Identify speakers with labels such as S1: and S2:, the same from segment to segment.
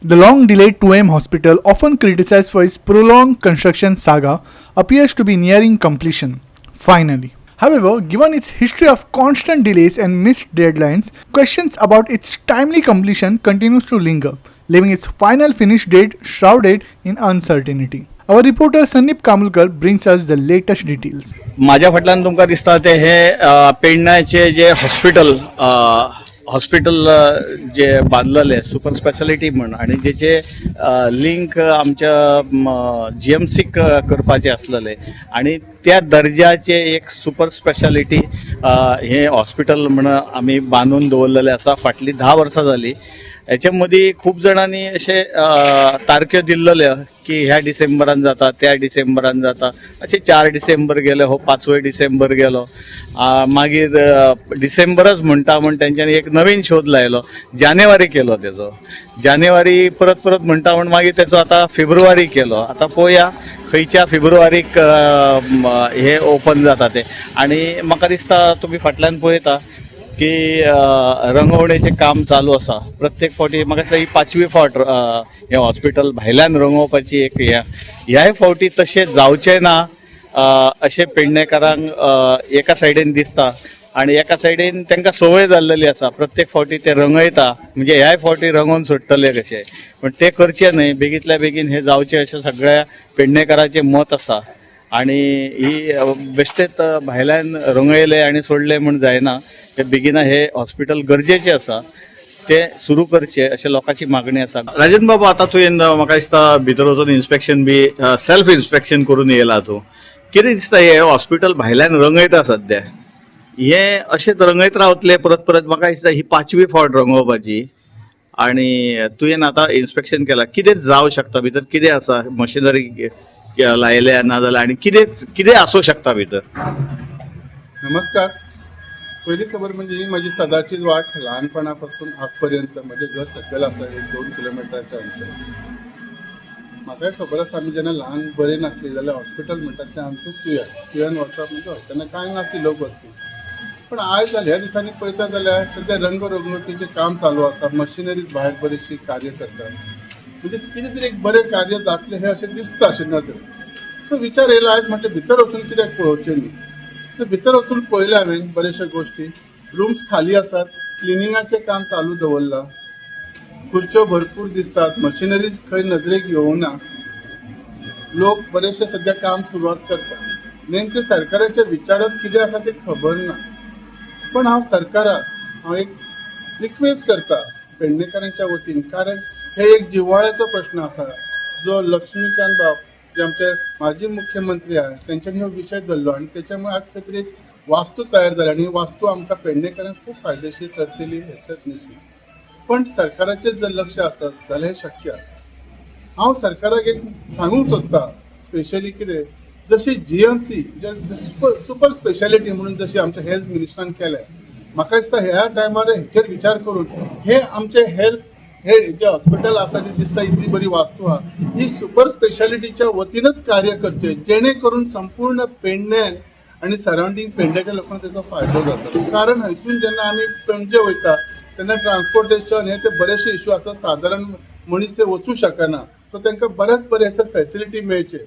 S1: The long-delayed 2M hospital, often criticized for its prolonged construction saga, appears to be nearing completion, finally. However, given its history of constant delays and missed deadlines, questions about its timely completion continues to linger, leaving its final finish date shrouded in uncertainty. Our reporter Sandeep Kamulkar brings us the latest details.
S2: माझ्या फाटल्यान तुमकां दिसता ते हे पेडण्याचे जे hospital जे बांधलेले super speciality म्हण आणि जेचे लिंक आमच्या जीएमसीक करपाचे असलेले आणि त्या दर्जाचे एक सुपर स्पेशालिटी हे हॉस्पिटल म्हण आम्ही बांधून दवरलेले आसा. फाटली 10 वर्सां जाली. याच्या मदीं खूप जाणांनी अशे तारख्यो दिल्ल्यो की ह्या डिसेंबरान जाता त्या डिसेंबरान जाता अशे 4 डिसेंबर गेलो, हो 5 डिसेंबर गेलो. मागीर डिसेंबरच म्हणटा म्हण तेंच्यांनी एक नवीन शोध लायलो, जानेवारी केलो तेजो. जानेवारी परत म्हणटा म्हण मागीर तेजो आता फेब्रुवारी केलो. आता पळोवया खंयच्या फेब्रुवारीक हे ओपन जाता ते. आणि म्हाका दिसता तुम्ही फाटल्यान पळयता की रंगवणेचे काम चालू आसा. प्रत्येक फावटी म्हाका दिसता ही 5वी फावट हे हॉस्पिटल भायल्यान रंगोवपाची एक ह्याय फावटी तशें जावचें ना अशें पेडणेकारांक एका सायडीन दिसता. आणि एका सायडीन तांकां संवय जाल्लेली आसा, प्रत्येक फावटी ते रंगयता म्हणजे ह्याय फावटी रंगोवन सोडटले कशें. पण ते करचें न्हय, बेगींतल्या बेगीन हे जावचें अशें सगळ्या पेडणेकारांचें मत आसा. आणि ही बेश्टेच भायल्यान रंगयले आणि सोडले म्हण जायना. ते बेगिना हे हॉस्पिटल गरजेचे आसा, ते सुरू करचे अशें लोकांची मागणी आसा. राजन बाबा, आता तुवें म्हाका दिसता भितर वचून इन्स्पेक्शन बी सेल्फ इन्स्पेक्शन करून येयला तूं. कितें दिसता हे हॉस्पिटल भायल्यान रंगयता सध्या, हे अशेंच रंगयत रावतले परत म्हाका दिसता ही 5वी फावट रंगोवपाची. आणि तुवें आतां इन्स्पेक्शन केला, कितें जावं शकता भितर, कितें आसा मशिनरी लायल्या ना जाल्यार आणि कितें आसूं शकता भितर.
S3: नमस्कार. पहिली खबर म्हणजे ही माझी सदाचीच वाट. लहानपणापासून आजपर्यंत म्हणजे घर सकयल आसा 1-2 किलोमिटरच्या अंतर. म्हाकाय खबर आसा आमी जेन्ना ल्हान बरे नासली जाल्यार हॉस्पिटल म्हणटात तें आमचें तुयन वचप म्हणजे तेन्ना कांय नासली लोक वस्ती. पण आयज ह्या दिसांनी पळयता जाल्यार सध्या रंगरंगोटीचें काम चालू आसा. मशिनरीज भायर बरीचशी कार्य करतात. म्हणजे कितें तरी एक बरें कार्य जातलें हें अशें दिसता अशें नदर. सो विचार येयलो आयज म्हटलें भितर वचून कित्याक पळोवचें न्ही. सो भितर वचून पळयले हांवें बरेचशे गोश्टी. रूम्स खाली आसात, क्लिनिंगाचें काम चालू दवरलां. खुर्च्यो भरपूर दिसतात, मशिनरीज खंय नदरेक येवना. लोक बरेचशे सध्या काम सुरवात करतात. नेमके सरकाराच्या विचारांत कितें आसा तें खबर ना. पण हांव एक रिक्वेस्ट करता पेडणेकारांच्या वतीन, कारण हे एक जिव्हाळ्याचो प्रश्न आसा जो लक्ष्मीकांत बाब जे आमचे माजी मुख्यमंत्री आहे त्यांच्यानी हो विषय धरलो आणि त्याच्यामुळे आज काहीतरी एक वास्तू तयार झाली आणि ही वास्तू आमकां पेडणेकारांक खूप फायदेशीर ठरतली ह्याच्यात निश्चित. पण सरकाराचें जर लक्ष आसत जाल्यार हे शक्य आसा. हांव सरकाराक एक सांगूंक सोदता, स्पेशली कितें जशी जीएमसी सुपर स्पेशालिटी म्हणून जशी आमच्या हेल्थ मिनिस्टरान केल्या, म्हाका दिसता ह्या टायमार हेचेर विचार करून हे आमचे हेल्थ हे जे हॉस्पिटल आसा ती दिसता इतली बरी वास्तू आहा ही सुपर स्पेशालिटीच्या वतीनच कार्य करचे, जेणे करून संपूर्ण पेडण्यान आणि सराउंडिंग पेडण्याच्या लोकांक त्याचा फायदो जातलो. कारण हयसून जेन्ना आमी पणजे वयता तेन्ना ट्रान्सपोर्टेशन हे ते बरेचशे इश्यू आसतात. सादारण मनीस ते वचूं शकना. सो तांकां बरे फॅसिलिटी मेळचे.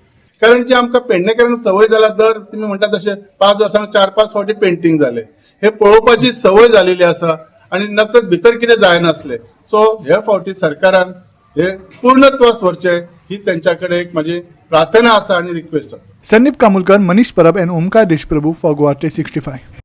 S3: कारण जे आमकां पेडणेकारांक संवय जाला, दर तुमी म्हणटा तशें 5 वर्सांक 4-5 फावटी पेंटिंग जाले, हे पळोवपाची संवय जालेली आसा आणि नकळत भितर कितें जायनासलें. सो ह्या फावटी सरकारान हे पूर्णत्वास व्हरचे ही त्यांच्याकडे एक माझी प्रार्थना आसा आणि रिक्वेस्ट आसा.
S1: Sandeep Kamulkar, Manish Parab and Omkar Deshprabhu for Guwahati 65.